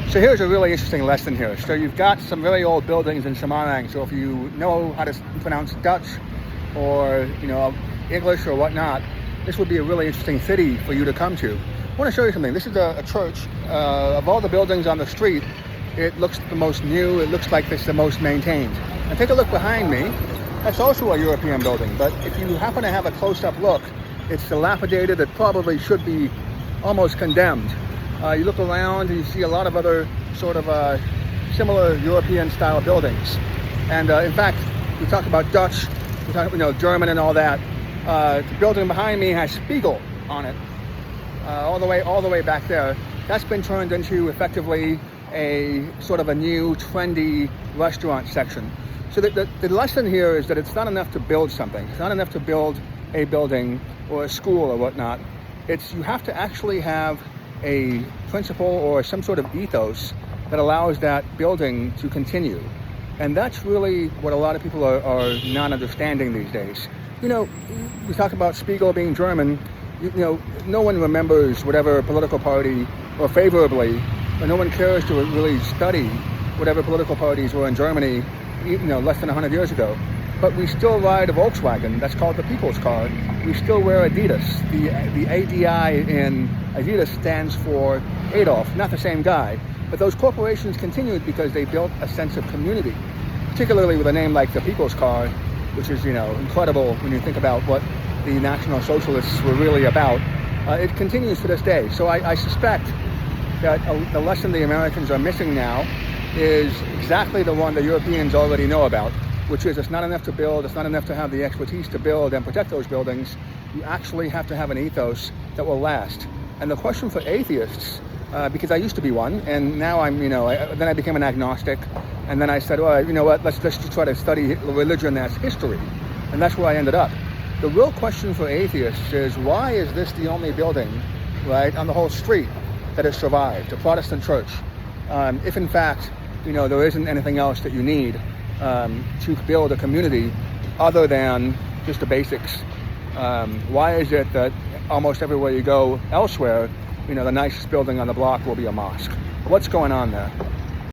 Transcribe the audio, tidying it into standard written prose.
So here's a really interesting lesson here. So you've got some very old buildings in Semarang. So if you know how to pronounce Dutch or English or whatnot, this would be a really interesting city for you to come to. I want to show you something. This is a church. Of all the buildings on the street, it looks the most new. It looks like it's the most maintained. And take a look behind me. That's also a European building. But if you happen to have a close-up look, it's dilapidated. It probably should be almost condemned. You look around and you see a lot of other sort of similar European-style buildings. And in fact, we talk about Dutch, we talk German and all that. The building behind me has Spiegel on it, all the way back there. That's been turned into effectively a sort of a new trendy restaurant section. So the lesson here is that it's not enough to build something. It's not enough to build a building or a school or whatnot. You have to actually have a principle or some sort of ethos that allows that building to continue. And that's really what a lot of people are not understanding these days. We talk about Spiegel being German. No one remembers whatever political party, or favorably, or no one cares to really study whatever political parties were in Germany, less than 100 years ago. But we still ride a Volkswagen. That's called the people's car. We still wear Adidas. The ADI in Adidas stands for Adolf, not the same guy. But those corporations continued because they built a sense of community, particularly with a name like the people's car, which is, incredible when you think about what the National Socialists were really about. It continues to this day. So I suspect that the lesson the Americans are missing now is exactly the one the Europeans already know about, which is it's not enough to build, it's not enough to have the expertise to build and protect those buildings. You actually have to have an ethos that will last. And the question for atheists, because I used to be one, and now then I became an agnostic, and then I said, well, you know what, let's just try to study religion as history. And that's where I ended up. The real question for atheists is, why is this the only building, right, on the whole street that has survived, a Protestant church? If in fact, there isn't anything else that you need to build a community other than just the basics. Why is it that almost everywhere you go elsewhere, the nicest building on the block will be a mosque? What's going on there?